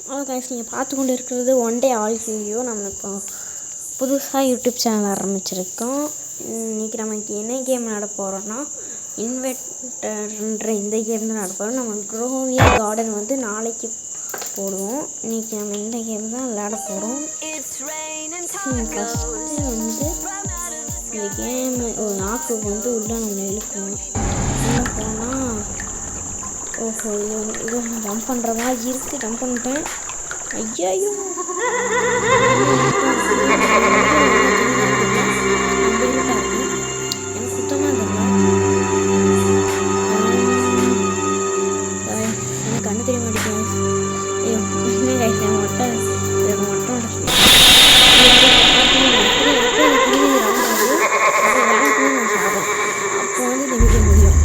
Guys, நீங்கள் பார்த்து கொண்டு இருக்கிறது ஒன் டே ஆல் வீடியோ. நம்ம இப்போ புதுசாக யூடியூப் சேனல் ஆரம்பிச்சிருக்கோம். இன்றைக்கி நமக்கு என்ன கேம் நட போகிறோன்னா இன்வெர்டர்ன்ற இந்த கேம் தான் நட போகிறோம். நம்ம க்ரோவியா கார்டன் வந்து நாளைக்கு போடுவோம். இன்றைக்கி நம்ம இந்த கேம் தான் விளையாட போகிறோம். ஃபஸ்ட்டு வந்து இந்த கேம் ஒரு நாக்கு வந்து உள்ளே நம்ம இழுக்கணும். உள்ளே போனால் ஓஹோ, இது ஜம்ப் பண்ணுற மாதிரி இருக்குது. ஜம்ப் பண்ணிட்டேன். ஐயோ, எனக்கு சுத்தமாக தெரியல. எனக்கு கண்ணு தெரிய மாட்டேங்குது. ஐயோ, என்ன கைஸ், என் மொட்டை அப்போ வந்து நிமிக்க முடியும்.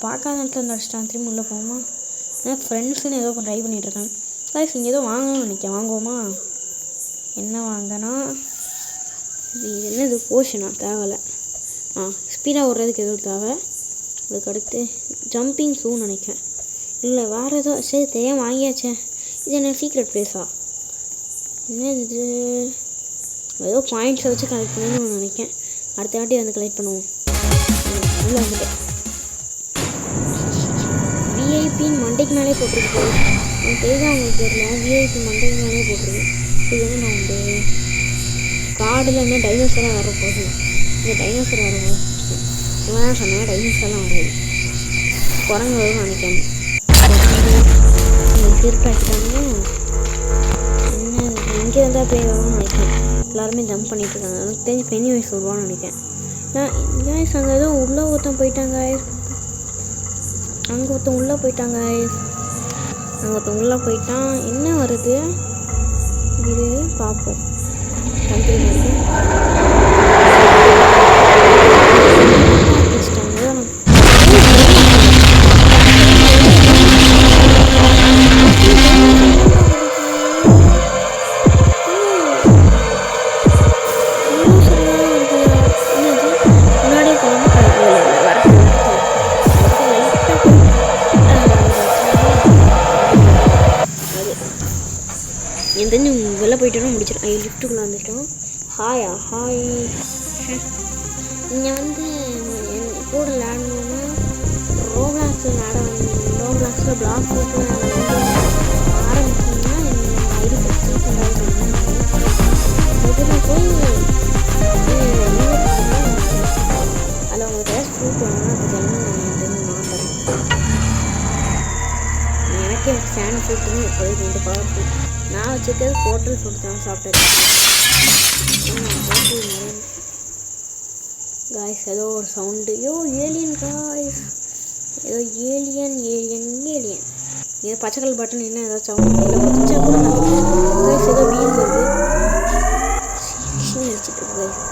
பார்க்காத நேரத்தில் நடிச்சிட்டான். திரும்பி உள்ளே போவோமா? ஏன்னா ஃப்ரெண்ட்ஸுன்னு ஏதோ ட்ரை பண்ணிகிட்ருக்காங்க. கைஸ், இங்கே ஏதோ வாங்கணும்னு நினைக்கிறேன். வாங்குவோமா? என்ன வாங்கினா இது என்னது? போஷனா? தேவையில்லை. ஸ்பீடாக ஓடுறதுக்கு எதுவும் தேவை. அதுக்கடுத்து ஜம்பிங் ஷூன்னு நினைக்கிறேன். இல்லை, வேறு ஏதோ. சரி, தெரியாமல் வாங்கியாச்சே. இது என்ன சீக்ரெட் ப்ளேஸா? என்ன இது? ஏதோ பாயிண்ட்ஸை வச்சு கலெக்ட் பண்ணணும்னு நினைக்கிறேன். அடுத்த வாட்டி வந்து கலெக்ட் பண்ணுவோம். உள்ளே வந்துட்டேன். விஐபின்னு மண்டைக்கு மேலே போட்டிருக்கு. எனக்கு தெரியுதா அவங்களுக்கு தெரியல. விஐபி மண்டைக்கு மேலே போட்டிருக்கு. இது வந்து நான் வந்து காடில் என்ன டைனோசராக வரப்போகுது. இந்த டைனோசர் வரப்போகுது. இவன் தான் சொன்னேன் டைனோசர்லாம் வராது. குரங்கு வரும்னு நினைக்கிறேன். திருப்பாக்கிட்டாங்க. என்ன இங்கே வந்தால் பேய் வரும்னு நினைக்கிறேன். எல்லாருமே ஜம்ப் பண்ணிகிட்ருக்காங்க. எனக்கு தெரிஞ்சு பெனி வயசு வருவான்னு நினைக்கிறேன். நான் அங்கே ஏதோ உள்ளே ஒருத்தன் போயிட்டாங்க. அங்கே ஒருத்தன் உள்ளே போயிட்டாங்க. அங்கே ஒருத்தன் உள்ளே போயிட்டான். என்ன வருது இது பார்ப்போம். என் தெரிஞ்சு வெளில போயிட்டோன்னா முடிச்சிடும். லிஃப்ட்டுக்குள்ளே வந்துட்டோம். ஹாயா ஹாய். இங்கே வந்து என் கூட விளையாடணுன்னா ரோப்ளாக்ஸில் ரோப்ளாக்ஸில் பிளாக் போட்டு ஆரம்பிச்சிங்கன்னா என் ஐடி பற்றி போய் அதில் உங்களுக்கு ஏதாவது ப்ரூஃப் வேணும்னா அது ஜென்மன் நான் தரேன். எனக்கே ஸ்டாண்ட் ஃபுட்டுன்னு எப்போது ரெண்டு பவர்ஃபுல். நான் வச்சுருக்கிறது ஹோட்டல் ஃபுட் தான் சாப்பிட்டேன். காய்ஸ், ஏதோ ஒரு சவுண்டு. ஏலியன் காய்ஸ், ஏதோ ஏலியன் ஏதோ பச்சைக்கல் பட்டன் என்ன ஏதோ சவுண்ட் பச்சை கூட காய்ஸ். ஏதோ வீல் வருது. வச்சுட்டு இருக்கு காய்ஸ்.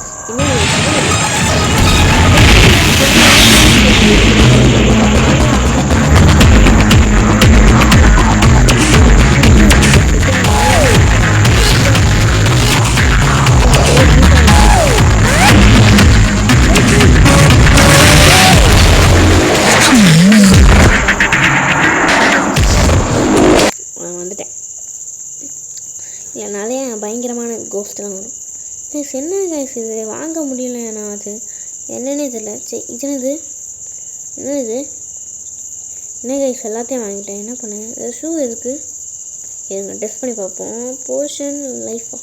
நிறைய பயங்கரமான கோஸ்ட்லாம் வரும். கைஸ், என்ன கைஸ் இது? வாங்க முடியல. நான் அது என்னன்னே தெரியல. சரி, என்னது என்ன கைஸ்? எல்லாத்தையும் வாங்கிட்டேன். என்ன பண்ணேன்? ஷூ எதுக்கு? எதுங்க டெஸ்ட் பண்ணி பார்ப்போம். போர்ஷன் லைஃபா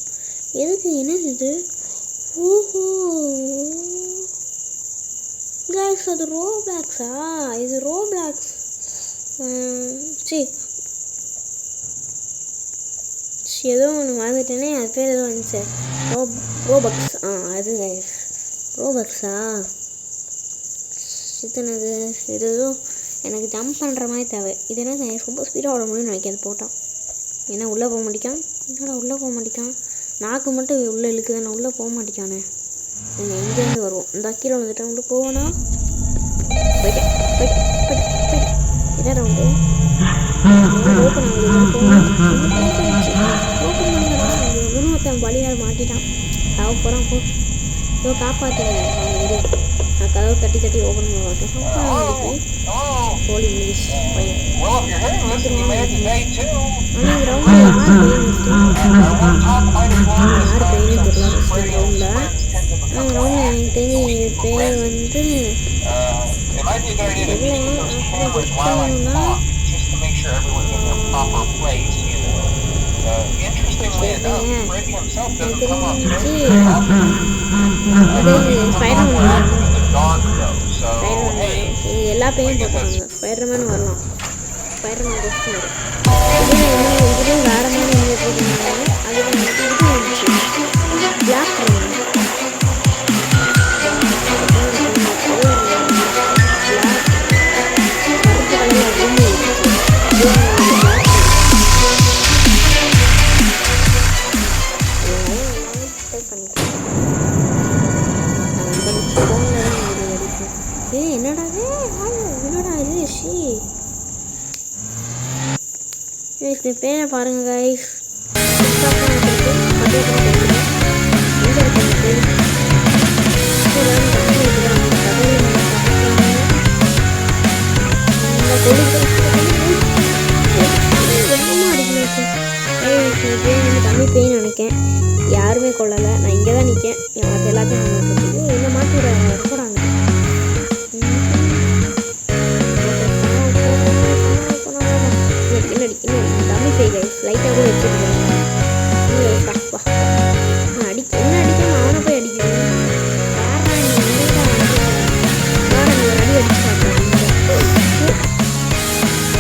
எதுக்கு? என்னது இது? ஓஹோ கைஸ், அது ரோப்ளாக்ஸா? இது ரோப்ளாக்ஸ். ஏதோ ஒன்று மறந்துட்டேனே. அது பேர் ஏதோ வந்துச்சு. ரோபக்ஸ். அது கைஸ் ரோபக்ஸா? இதுனது இது ஏதோ எனக்கு ஜம்ப் பண்ணுற மாதிரி தேவை. இது என்ன கைஸ்? ரொம்ப ஸ்பீடாக ஓட முடியும்னு நினைக்கிறது போட்டால். ஏன்னா உள்ளே போக மாட்டேக்கான். என்னடா உள்ளே போக மாட்டேக்கான்? நாக்கு மட்டும் உள்ளே இழுக்குது. நான் உள்ளே போக மாட்டேக்கானே. எங்கேருந்து வருவோம்? இந்த கீழே வந்துட்டேன். உள்ளே போவேனா? போயிட்டேன் போயிட்டேன் போயிட்டேன் போயிட்டேன். என்ன ரவுண்டு ஓப்பன் ஆகுது. ஓப்பன் பண்ணுறா ஒருத்தன் வழியால் மாட்டிட்டான். சாவ போகிறான் போ. ஏதோ காப்பாற்றுங்க அவன். நான் கதவை தட்டி தட்டி ஓப்பன் பண்ணுவாங்க. கோழி முடிச்சு பையன். ஆனால் இந்த ரவுண்டில் யார் பெயின்னு தெரியல. ஃபஸ்ட்டு ரவுண்டில் அந்த ரவுண்டில் எனக்கு தெரிஞ்சு பேர் வந்து எல்லா பேரும் போட்டுருவாங்க. ஸ்பைடர்மேன் வரலாம். ஸ்பைடர்மேன் கொஸ்டின் வரும். இதுலேயும் வேறு மாதிரி இங்கே போட்டுருந்தாங்க. அது வந்துட்டு இது வந்துச்சு பிளாக் கலர் பேரை பாருங்க கைஸ். தம்பி பேய் நினைக்கேன். யாருமே கொள்ளலை. நான் இங்கே தான் நிற்கேன். எனக்கு எல்லாத்தையும் என்ன மாற்றி போகிறாங்க. தம்பி பேய் கைஸ் லைட்டாக கூட வச்சுருக்கேன். அடிக்க என்ன அடிக்காம அவனை போய் அடிக்கிறேன்.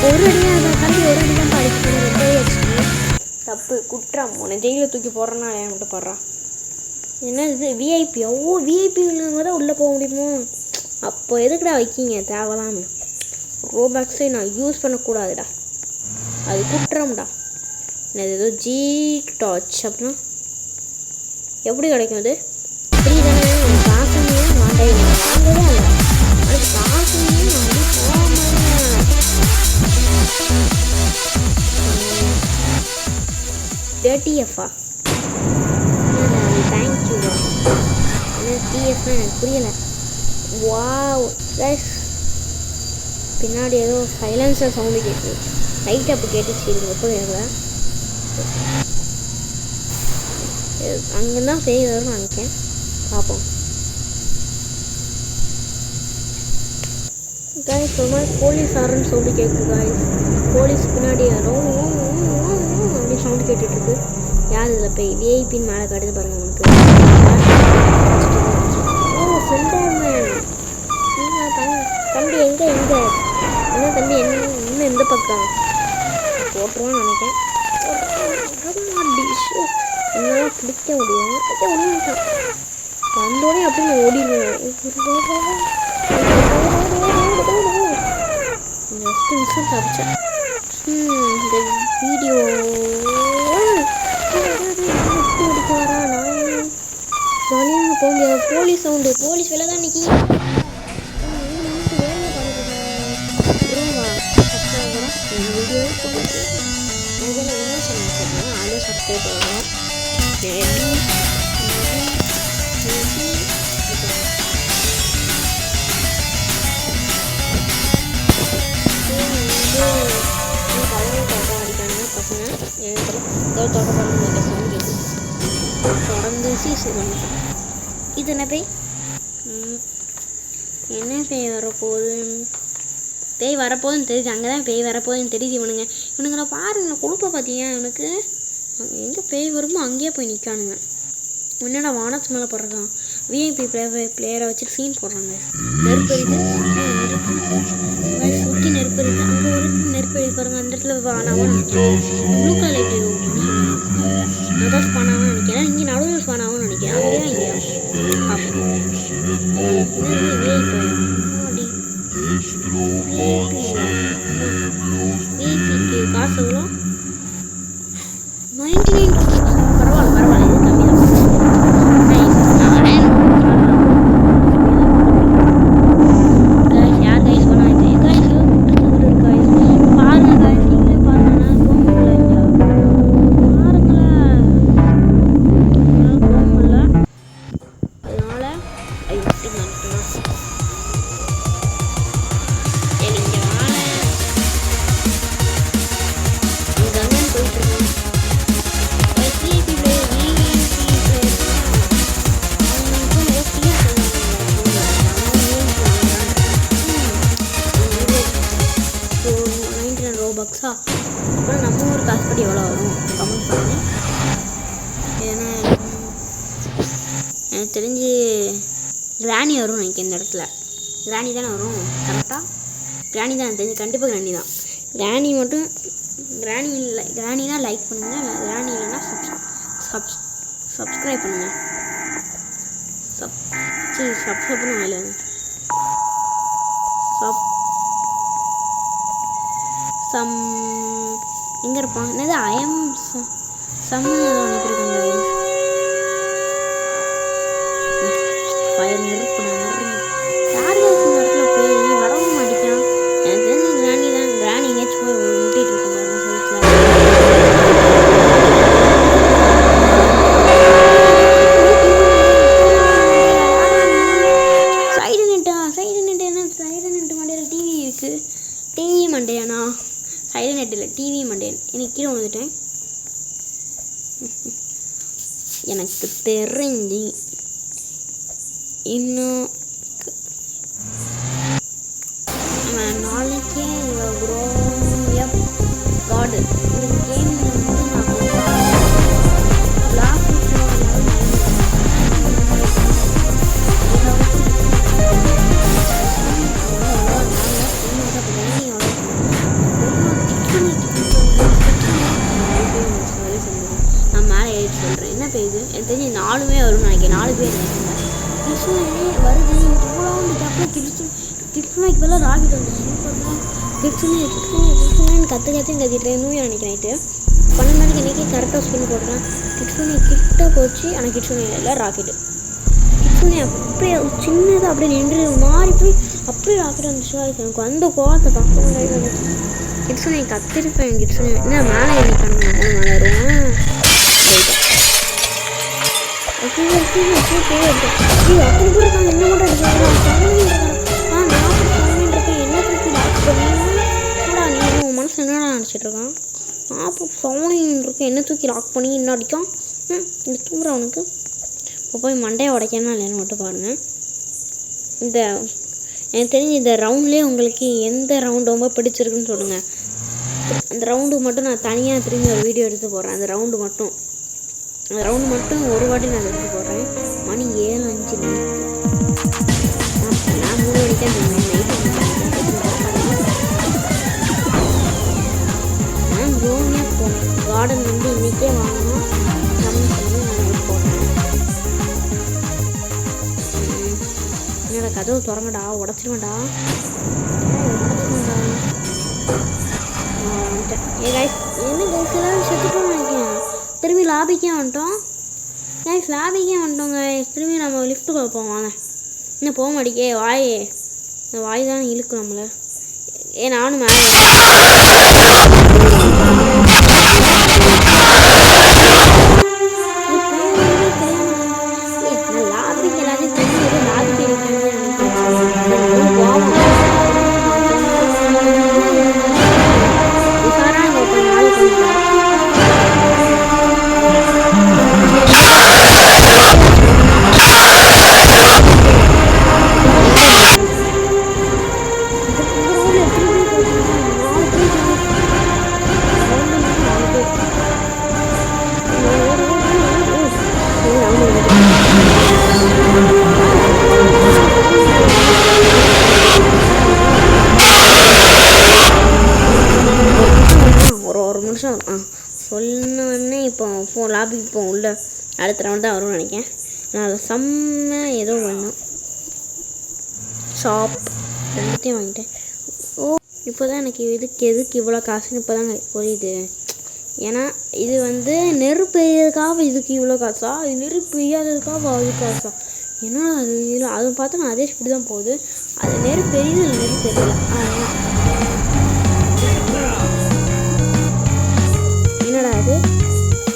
ஒரு அடியாக அதை தம்பி ஒரு அடி தான் அடிச்சு தப்பு குற்றம். உன்னை ஜெயிலில் தூக்கி போடுறேன்னா ஏன் மட்டும் போடுறான். என்ன இது விஐபி? ஓ விஐபி உள்ளவங்க தான் உள்ளே போக முடியுமோ? அப்போ எதுக்குடா வைக்கிங்க தேவையில்லாம? ரோபாக்ஸை நான் யூஸ் பண்ணக்கூடாதுடா. அது குற்றம்டா. என்னது ஏதோ ஜி டாச் அப்படின்னா எப்படி கிடைக்கும்? அது ஃப்ரீ தானே. காசுமே வாங்கவே இல்லை. அது காசுமே வாங்கி தேர்ட்டிஎஃபா? தேங்க்யூவா? என்ன டிஎஃப்னா எனக்கு புரியலை. வாவ் ப்ளஸ் பின்னாடி ஏதோ சைலன்ஸாக சவுண்டு கேட்குது. லைட் அப்போ கேட்டுச்சு. இது எப்போ வேலை அங்கே தான் பேய் வரும்னு நினைக்கிறேன். பார்ப்போம். காய்ஸ் ஒரு மாதிரி போலீஸாருன்னு சொல்லி கேட்குது காய்ஸ். போலீஸ் பின்னாடி யாரும் அப்படி சவுண்டு கேட்டுட்ருக்கு. யார் இதில் போய் விஐபின்னு மேலே காட்டுது பாருங்கள் உங்களுக்கு. ஓ ஃப்ரெண்டர்மேன். தம்பி எங்கே என்ன தம்பி இன்னும் எந்த பக்கம் போட்டுருவான்னு நினைக்கிறேன். என்னால் பிடிக்க முடியும். ஒன்றுட்டான் வந்தோடனே அப்படின்னு ஓடிடுவேன். ஜஸ்ட் மிஸ்ஸும் தப்பிச்சேன். இந்த வீடியோ அடிக்க வரா. நான் ஜாலியாக போக முடியாது. Police sound. போலீஸ் வெளில தான் நிற்கி. வீடியோ இதில் என்ன சொன்னா அதை சப்ஸ்கிரைப் பண்ணலாம். அடிக்கானுங்க பசங்க. தொடர்ந்து சீசன் பண்ணிட்டேன். இது என்ன பேய்? என்ன பேய் வரப்போகுது? பேய் வரப்போகுதுன்னு தெரியுது. அங்கே தான் பேய் வரப்போகுதுன்னு தெரியுது. இவனுங்களை பாருங்க கொழுப்பை பார்த்தீங்க. இவனுக்கு எங்கே பேய் வருமோ அங்கேயே போய் நிற்கானுங்க. என்னடா வானத்து மேலே போடுறதான். விஐபி பிளேயரை வச்சுட்டு சீன் போடுறாங்க. நெருப்பு எரியுது. சுற்றி நெருப்பு எரியுது. அங்கே ஒரு நெருப்பு எரியுது பாருங்கள். அந்த இடத்துல ஸ்பானாகவும் நினைக்கிறேன். ப்ளூ கலர் லைட் அதான் ஸ்பானாகவும் நினைக்கிறேன். இங்கே நடுவில் ஸ்பானாகவும் நினைக்கிறேன். அங்கேயா இல்லையா விஐபிக்கு காசு எவ்வளோ? 99 பரவாயில்ல. இது கம்மி தான். காசா? அப்புறம் நம்ம ஊர் காசுப்படி எவ்வளோ வரும் கமெண்ட் பண்ணி. ஏன்னா எனக்கு தெரிஞ்சு கிராணி வரும் நினைக்கிறேன் இந்த இடத்துல. கிராணி தானே வரும் கரெக்டாக? கிராணி தான் எனக்கு தெரிஞ்சு, கண்டிப்பாக கிராணி தான். கிராணி மட்டும் கிராணி இல்லை, கிராணினா லைக் பண்ணுங்கள், கிராணி இல்லைன்னா சப்ஸ்கிரைப் பண்ணுங்கள். சப்ஸ்கிரைப் பண்ணுங்க இல்லை எங்கே இருப்பான்? என்னது ஐஎம் சம்மு ஏதோ அனுப்பியிருக்காங்க. ஃபயர் நெருப்புடா யார் இந்த இடத்துல போய் வரவும் மாட்டேங்கிறான். எனக்கு தெரிஞ்சு கிராணி தான். கிராணி எங்கேயாச்சும் போய் முட்டிகிட்டு இருக்கோம் சைடு நெட்டு. என்ன சைடு நெட்டு மண்டையில் டிவி இருக்குது. டிவி மண்டையாண்ணா, சைடு நெட் இல்லை டிவி மண்டையன். எனக்கு கீழே விழுந்துட்டேன். எனக்கு தெரிஞ்சு இன்னும் நாளைக்கே காடு இந்த கேமில் வந்து நான் மேலே ஏறி சொல்கிறேன். என்ன பெய்யுது எனக்கு தெரிஞ்சு 4 வரும்னு நினைக்கிறேன். 4 பேர் கிட்ஸுனே வருது. இவ்வளோ கேப்பில் கிட்ஸுனாக்கு பதிலாக ராக்கெட் வந்துச்சு. சூப்பர்லாம் கிட்ஸுனேன்னு கற்றுட்டேன். இன்னும் நினைக்கிறேன் நைட்டு 12 மணிக்கு இன்றைக்கி கரெக்டாக ஸ்பின் போடுறேன். கிட்ஸுனே கிட்ட போச்சு. ஆனால் கிட்ஸுனே இல்லை, ராக்கெட்டு. கிட்ஸுனே அப்படியே சின்னதாக அப்படியே நின்று மாறி போய் அப்படியே ராக்கெட் வந்துச்சு. எனக்கு அந்த கோவத்தை பார்க்க முடியாது. கிட்ஸுனே கற்றுருப்பேன். கிட்ஸுனே என்ன மேலே ஏறிட்டாங்க. மேலே ஏறுவோம். அப்படி கூட இருக்காங்க. என்ன மட்டும் எடுத்து நீ உன் மனசு என்னடா நினச்சிட்ருக்கான்? 40 இருக்கு. என்ன தூக்கி லாக் பண்ணி இன்னும் அடிக்கும். இந்த தூங்குற அவனுக்கு இப்போ போய் மண்டையை உடைக்கணும் இல்லைன்னு மட்டும் பாருங்கள். இந்த எனக்கு தெரிஞ்சு இந்த ரவுண்ட்லேயே உங்களுக்கு எந்த ரவுண்டு ரொம்ப பிடிச்சிருக்குன்னு சொல்லுங்கள். அந்த ரவுண்டுக்கு மட்டும் நான் தனியாக திரும்பி ஒரு வீடியோ எடுத்து போடுறேன். அந்த ரவுண்டு மட்டும் ஒரு வாட்டி நான் எடுத்து போடுறேன். மணி 7:05 நான் 3 மணிக்கு அந்த நைட்டு நான் ரோனியாக போனேன். கார்டன் வந்து இன்றைக்கே வாங்கணும். கமெண்ட் பண்ணி நான் நைட் போடுறேன். என்னோட கதவு திறங்கடா, உடச்சிருவேன்டா. ஏ கைஸ், என்ன கைஸ் எல்லோரும் செத்துட்டோம்னு நினைக்கிறேன். திரும்பி லாபிக்கே வந்துட்டோம் கைஸ். திரும்பி நம்ம லிஃப்ட்டுக்குள்ள போவோம். வாங்க. இன்னும் போக மாட்டேங்கே வாய். இந்த வாய் தானே இழுக்கும் நம்மளை. நானும் மேலே லாபிக்கு எல்லாத்தையும் தெரிஞ்சு லாபிக்கு சொன்னோடனே இப்போ லாபிக்கு போவோம். உள்ள அடுத்த ரவுண்ட் தான் வரும்னு நினைக்கிறேன். நான் அதை செம்ம ஏதோ பண்ணேன். ஷாப் ரெண்டுத்தையும் வாங்கிட்டேன். இப்போ தான் எனக்கு எதுக்கு இவ்வளோ காசுன்னு இப்போ தாங்க புரியுது. ஏன்னா இது வந்து நெருப்பு எய்யறதுக்காக இதுக்கு இவ்வளோ காசா, இது நெருப்பு எய்யாததுக்காக அது காசா, ஏன்னா அது இல்லை. அது பார்த்தா நான் அதே ஸ்பீடு தான் போகுது. அது நெருப்பு எரியுது, இல்லை நெருப்பு தெரியல. என்னடா அது?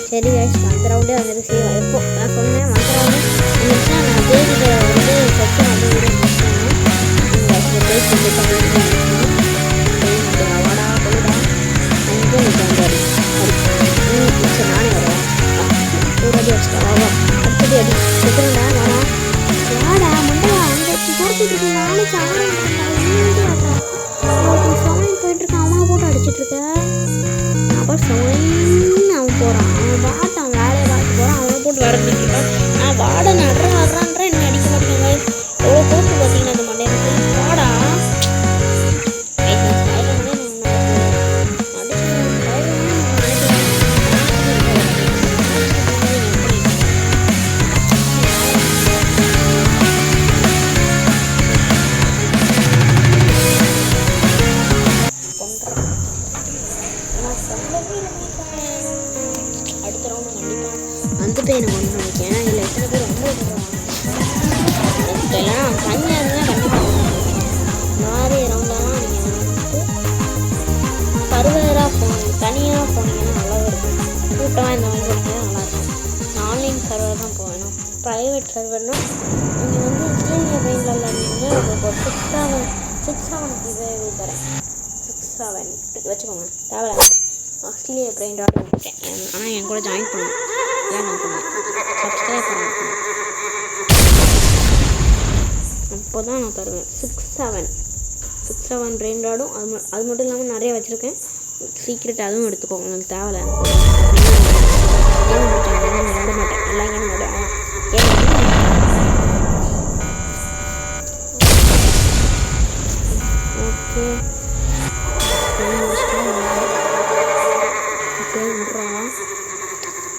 சரி கைஸ், மற்ற ரவுண்டே வந்துட்டு சேவ். எப்போ நான் சொன்னேன் மற்ற ரவுண்டு வந்துச்சுன்னா நான் தேவிகிட்ட வந்து ஃபஸ்ட்டு வந்து வாடா போடா அங்கே நிற்காண்டாரு. சரி நானே வரேன். ஒரு அடி அடிச்சுட்டா வா. அடுத்தது அடி எத்தனைடா வாடா வாடா மண்டா அங்கே கரைச்சிட்டு இருக்கு. நாளைக்கு அவனை போயிட்டுருக்கான். அவனை போட்டு அடிச்சுட்டு பண்ணிகிட்டு இருக்க? அப்போ சொன்னு அவன் போகிறான், அவன் பாட்டு அவன் வேலையை பார்த்து போகிறான், அவனை போட்டு வரட்டிட்டு இருக்கான். நான் வாட நடுறான்றேன், என்ன அடிக்க மாட்டேங்க. எவ்வளோ போட்டு பார்த்தீங்கன்னா அந்த மண்டையனுக்கு வாடா. அடுத்த ரவுண்டு கண்டிப்பாக அந்த பையனை கொண்டு நினைக்கேன். இதில் எத்தனை பேர் ரொம்ப இல்லைனா தனியாக இருந்தால் கண்டிப்பாக மாதிரி ரவுண்டெல்லாம் நீங்கள் வந்துட்டு சர்வராக போனீங்க, தனியாக போனீங்கன்னா நல்லா இருக்கும். கூட்டமாக இந்த மாதிரி போனீங்கன்னா நல்லாயிருக்கும். நான் ஆன்லைன் சர்வர் தான் போவேன். ப்ரைவேட் சர்வர்னால் நீங்கள் வந்து ஸ்டேடிய பிரெயினில் விளாண்டிங்கன்னா உங்களுக்கு ஒரு 6-7 இது தரேன். 6-7 வச்சுக்கோங்க. தேவை ஆஸ்திரேலியா பிரெயின் டாட் விட்டேன். ஆனால் என் கூட ஜாயின் பண்ணுவேன். ஏன் நான் பண்ணுவேன் சப்ஸ்கிரைப் பண்ணுவேன். அப்போ தான் நான் தருவேன். 6-7 பிரெயின் டாடும் அது மட்டும் இல்லாமல் நிறைய வச்சுருக்கேன். சீக்ரெட் அதுவும் எடுத்துக்கோங்க, உங்களுக்கு தேவை. கேம் முடிச்சாங்க விளாட மாட்டேன், எல்லா கேம் விளாடுவேன். ஓகே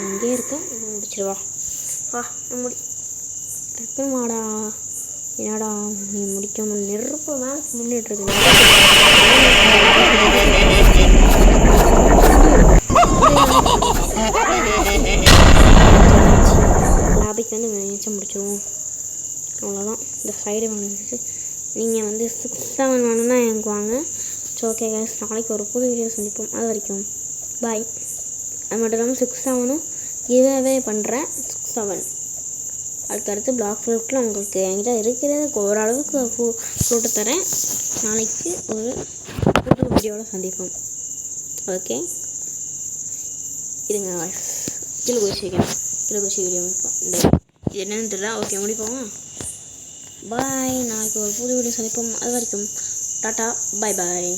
இங்கே இருக்கேன், முடிச்சிருவா வா முடி டக்குன்னு வாடா. என்னடா நீ முடிக்க நெருப்பு தான் முன்னிட்டுருக்கு. லாபிக்கு வந்து மிச்சம் முடிச்சிடுவோம். அவ்வளோதான். இந்த சைடு வந்துச்சு. நீங்கள் வந்து 6-7 வேணும்னா எனக்கு வாங்க. ஸோ ஓகே கைஸ், நாளைக்கு ஒரு புது வீடியோ சந்திப்போம். அது வரைக்கும் பாய். அது மட்டும் இல்லாமல் 6-7 இதுவே பண்ணுறேன். 6-7 அதுக்கடுத்து பிளாக் ஃப்ரூட்டில் உங்களுக்கு என்கிட்ட இருக்கிறது ஓரளவுக்கு ஃப்ரூட்டை தரேன். நாளைக்கு ஒரு புது வீடியோவில் சந்திப்போம். ஓகே இருங்க வாய்ஸ் கீழே குச்சி வீடியோ இந்த இது என்னன்னு தெரியல. ஓகே முடிப்போமா? பாய். நாளைக்கு ஒரு புது வீடியோ சந்திப்போம். அது வரைக்கும் டாட்டா, பாய் பாய்.